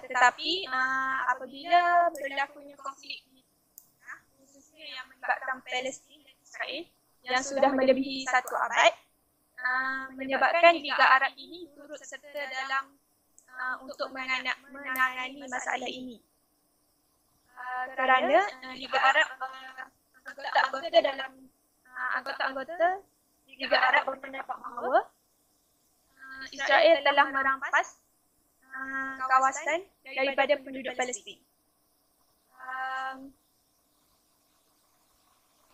Tetapi apabila berlakunya konflik khususnya yang melibatkan Palestin dan Israel yang sudah melebihi 1 abad, menyebabkan Liga Arab ini turut serta dalam untuk menangani masalah ini. Kerana Liga Arab anggota Liga Arab berpendapat bahawa Israel telah merampas kawasan daripada penduduk Palestin.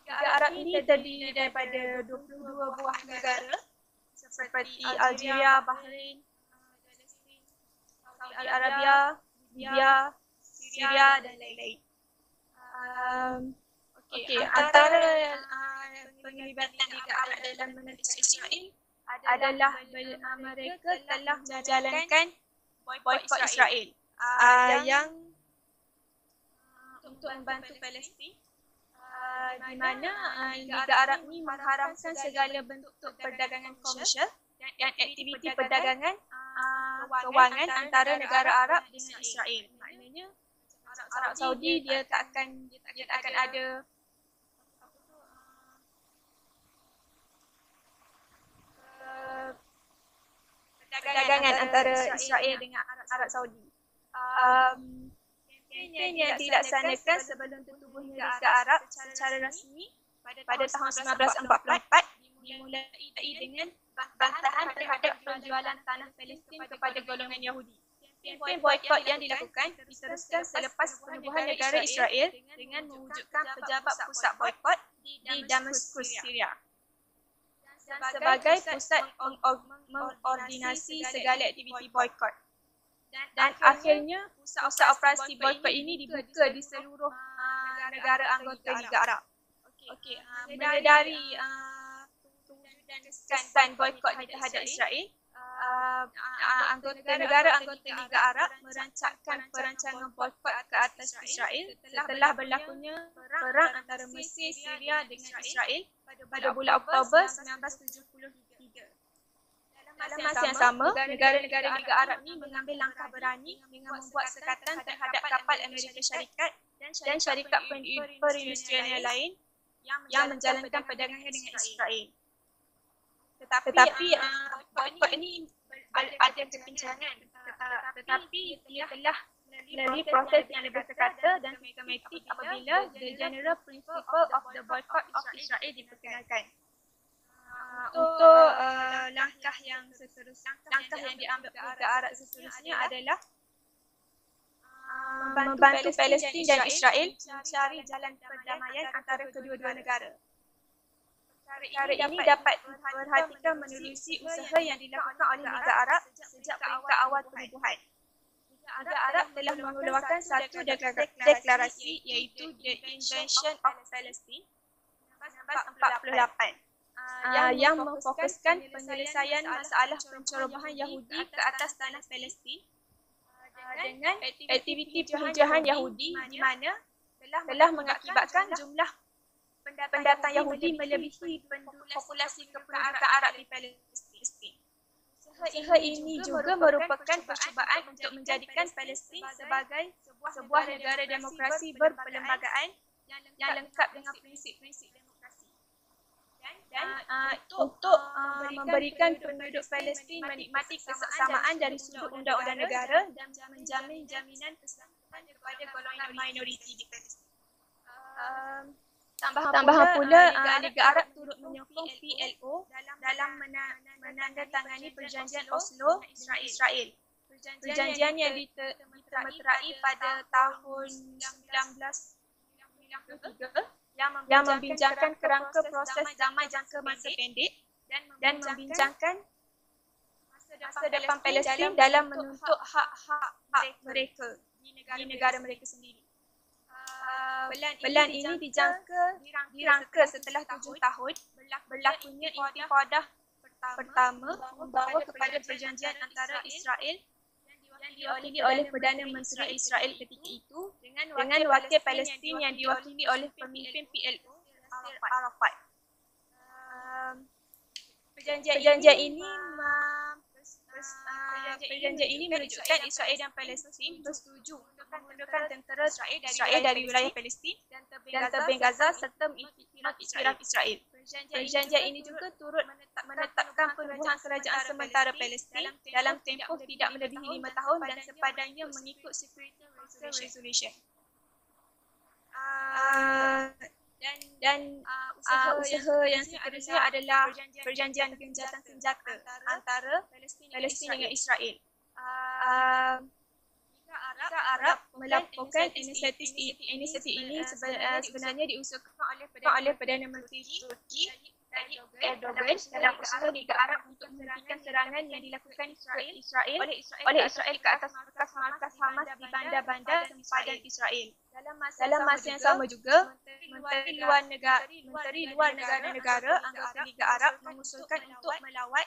Liga Arab ini terdiri daripada 22 buah negara seperti Algeria, Bahrain, Palestin, Saudi Arabia, Libya, Syria dan lain-lain. Antara penglibatan Liga Arab dalam menentang Israel adalah mereka telah menjalankan boykot Israel yang untuk membantu Palestin, di mana Liga Arab ini mengharamkan segala bentuk perdagangan komersial dan aktiviti perdagangan kewangan antara negara Arab dengan Israel. Maknanya Arab Saudi dia tak akan ada perdagangan antara Israel dengan Arab Saudi. Kempen yang dilaksanakan sebelum tertubuhnya Liga Arab secara rasmi pada tahun 1944 dimulai dengan bantahan terhadap penjualan tanah Palestin kepada golongan Yahudi. Kempen boikot yang dilakukan diteruskan selepas penubuhan negara Israel dengan mewujudkan pejabat pusat boikot di Damaskus, Syria. Sebagai pusat mengordinasi segala aktiviti boikot. Dan akhirnya pusat operasi boikot ini dibuka di seluruh negara anggota Liga Arab. Mulai dari kesan boikot terhadap Israel, negara anggota Liga Arab merancangkan perancangan boikot ke atas Israel setelah berlakunya perang antara Mesir, Syria dengan Israel pada bulan Oktober 1973. Dalam masa yang sama, negara-negara Liga Arab ini mengambil langkah berani dengan membuat sekatan terhadap kapal Amerika Syarikat dan syarikat perindustrian yang lain yang menjalankan perdagangan dengan Israel. Tetapi boikot ini ada kepincangan, tetapi ia telah melalui proses yang lebih terkata dan sistematik apabila the general principle of the boycott of Israel diperkenalkan. Untuk langkah yang diambil Liga Arab seterusnya adalah membantu Palestin dan Israel mencari jalan perdamaian antara kedua-dua negara. Perkara ini dapat diperhatikan menerusi usaha yang dilakukan oleh Liga Arab sejak peringkat awal penubuhan. Liga Arab telah mengeluarkan satu deklarasi iaitu The Invention of Palestine 1948 yang memfokuskan penyelesaian masalah pencerobohan Yahudi ke atas tanah Palestin dengan aktiviti penjajahan Yahudi di mana telah mengakibatkan jumlah pendatang Yahudi melebihi populasi kependuduk Arab di Palestin. Usaha ini juga merupakan percubaan untuk menjadikan Palestin sebagai sebuah negara demokrasi berperlembagaan yang lengkap dengan prinsip-prinsip demokrasi. Dan untuk memberikan penduduk Palestin menikmati kesesamaan dari sudut undang-undang negara dan menjamin jaminan keselamatan kepada golongan minoriti di Palestin. Tambahan pula, Liga Arab turut menyokong PLO dalam menandatangani perjanjian Oslo dengan Israel. Perjanjian yang ditermeterai pada tahun 1993 yang membincangkan kerangka proses damai jangka masa pendek dan membincangkan masa depan Palestin dalam menuntut hak-hak mereka di negara mereka sendiri. Pelan ini dirangka setelah 7 tahun berlakunya intifadah pertama membawa kepada perjanjian antara Israel yang diwakili oleh Perdana Menteri Israel ketika itu dengan wakil Palestin yang diwakili oleh pemimpin PLO Arafat. Perjanjian ini menunjukkan Israel dan Palestin bersetuju untuk mengundurkan tentera Israel dari wilayah Palestin dan tebing Gaza serta mengiktiraf Israel. Perjanjian ini juga turut menetapkan penubuhan kerajaan sementara Palestin dalam tempoh tidak melebihi 5 tahun dan sepadannya mengikut Security Resolution. Dan usaha yang seterusnya adalah perjanjian gencatan senjata antara Palestin dengan Israel. Liga Arab melaporkan inisiatif ini sebenarnya diusulkan oleh Perdana Menteri Turki Erdogan dalam usaha Liga Arab untuk menghentikan serangan yang dilakukan oleh Israel ke atas markas Hamas di bandar-bandar sempadan Israel. Dalam masa yang sama juga, Menteri Luar Negara anggota Liga Arab mengusulkan untuk melawat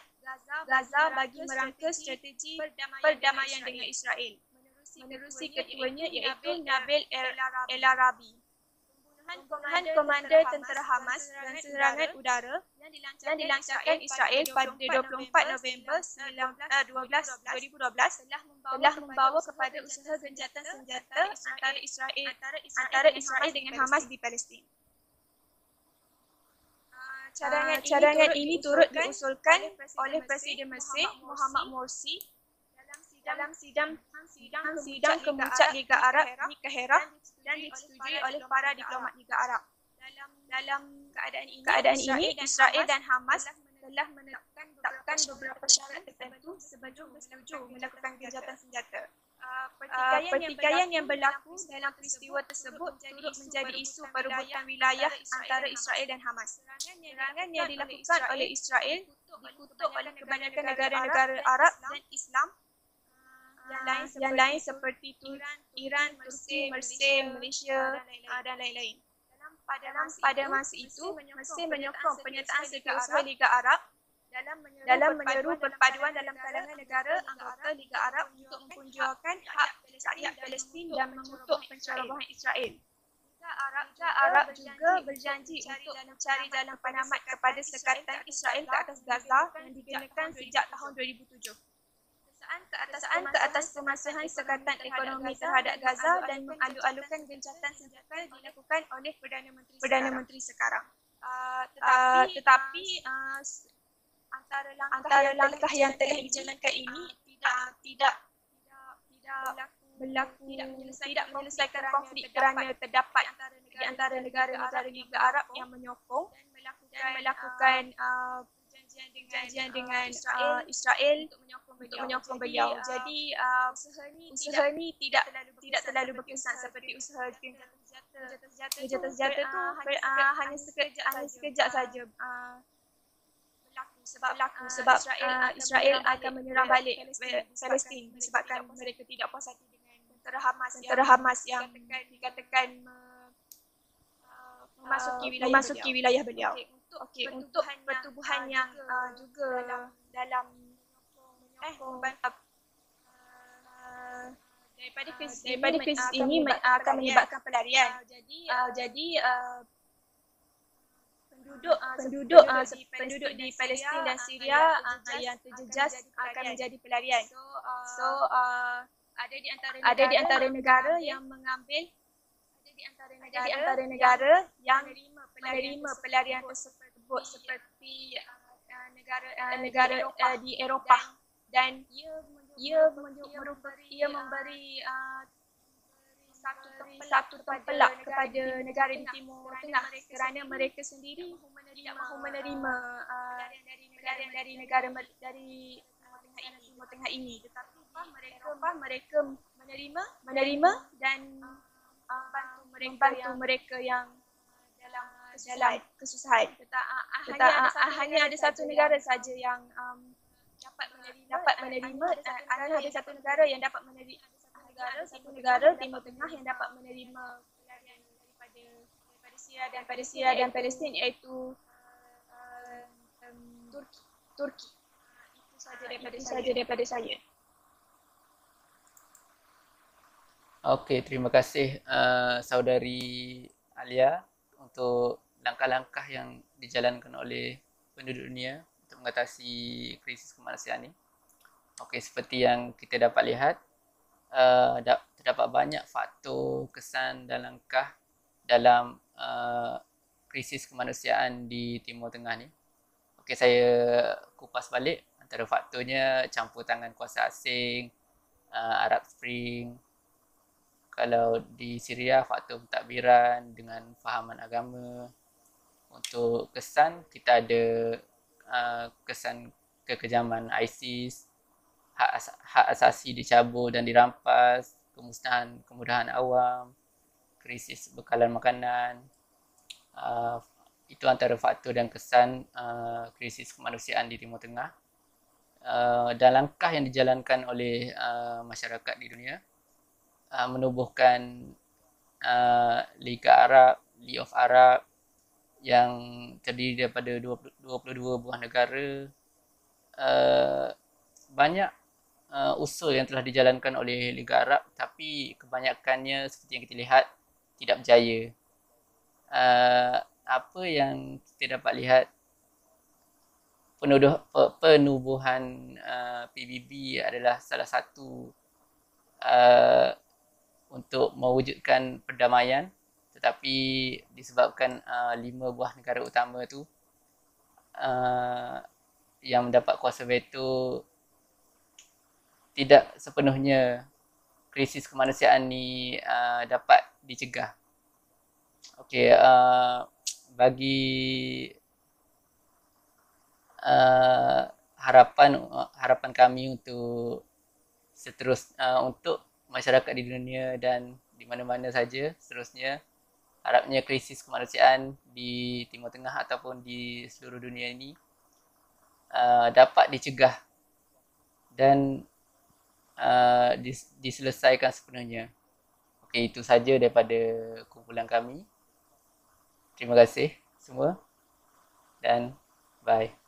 Gaza bagi merangka strategi perdamaian dengan Israel. Menerusi ketuanya iaitu Nabil El-Arabi. Pembunuhan komander tentera Hamas dan serangan udara yang dilancarkan Israel pada 24 November 2012 telah membawa kepada usaha gencatan senjata antara Israel dengan Hamas di Palestin. Cadangan ini turut diusulkan oleh Presiden Mesir Muhammad Morsi dalam sidang kemuncak Liga Arab di Kairah dan disetujui oleh para diplomat Liga Arab. Dalam keadaan ini, Israel dan Hamas telah menetapkan beberapa syarat tertentu sebelum bersetuju melakukan gencatan senjata. Pertikaian yang berlaku dalam peristiwa tersebut turut menjadi isu perebutan wilayah antara Israel dan Hamas. Serangan yang dilakukan oleh Israel dikutuk oleh kebanyakan negara-negara Arab dan Islam yang lain seperti Iran, Turki, Mesir, Malaysia dan lain-lain. Pada masa itu, Mesir menyokong penyertaan Setiausaha Liga Arab dalam menyeru perpaduan dalam kalangan negara anggota Liga Arab untuk memperjuangkan hak rakyat Palestin dan mengutuk pencerobohan Israel. Liga Arab juga berjanji untuk mencari jalan penyelamat kepada sekatan Israel ke atas Gaza yang digenakan sejak tahun 2007. Kesan ke atas kemasahan sekatan ekonomi terhadap Gaza dan mengalu-alukan gencatan senjata dilakukan oleh Perdana Menteri sekarang. Tetapi antara langkah yang telah dijalankan ini tidak menyelesaikan konflik kerana terdapat di antara negara-negara Liga Arab yang menyokong dan melakukan perjanjian dengan Israel untuk menyokong beliau. Jadi usaha ini tidak terlalu berkesan seperti usaha gencatan senjata itu hanya sekejap saja berlaku sebab Israel akan menyerang balik Palestin disebabkan mereka tidak puas hati dengan tentera Hamas yang dikatakan memasuki wilayah beliau. Okey, untuk pertubuhan yang juga dalam daripada krisis ini akan menyebabkan pelarian. Jadi penduduk di Palestin dan Syria yang terjejas akan menjadi pelarian. So ada di antara negara yang mengambil negara yang menerima pelarian tersebut seperti negara di Eropah dan ia memberi satu tempelak kepada negara di Timur Tengah kerana mereka sendiri tidak mahu menerima pelarian dari negara dari Timur Tengah ini, tetapi mereka menerima dan membantu mereka yang dalam kesusahan. Hanya ada satu negara saja yang dapat menerima. Hanya ada satu negara yang dapat menerima. Satu negara Timur Tengah yang dapat menerima pelarian daripada Syria dan Palestin, iaitu Turki. Itu saja daripada saya. Okey, terima kasih saudari Alia untuk langkah-langkah yang dijalankan oleh penduduk dunia untuk mengatasi krisis kemanusiaan ini. Okey, seperti yang kita dapat lihat, terdapat banyak faktor, kesan dan langkah dalam krisis kemanusiaan di Timur Tengah ni. Okey, saya kupas balik antara faktornya campur tangan kuasa asing, Arab Spring. Kalau di Syria, faktor pentadbiran dengan fahaman agama. Untuk kesan, kita ada kesan kekejaman ISIS, hak asasi dicabut dan dirampas, kemudahan awam, krisis bekalan makanan. Itu antara faktor dan kesan krisis kemanusiaan di Timur Tengah. Dan langkah yang dijalankan oleh masyarakat di dunia menubuhkan Liga Arab, League of Arab yang terdiri daripada 22 buah negara. Banyak usul yang telah dijalankan oleh Liga Arab, tapi kebanyakannya seperti yang kita lihat tidak berjaya. Apa yang kita dapat lihat, penubuhan PBB adalah salah satu untuk mewujudkan perdamaian, tetapi disebabkan 5 buah negara utama tu yang mendapat kuasa veto tidak sepenuhnya krisis kemanusiaan ni dapat dicegah. Okey, bagi harapan kami untuk untuk masyarakat di dunia dan di mana-mana saja seterusnya, harapnya krisis kemanusiaan di Timur Tengah ataupun di seluruh dunia ini dapat dicegah dan diselesaikan sepenuhnya. Okey, itu saja daripada kumpulan kami. Terima kasih semua dan bye.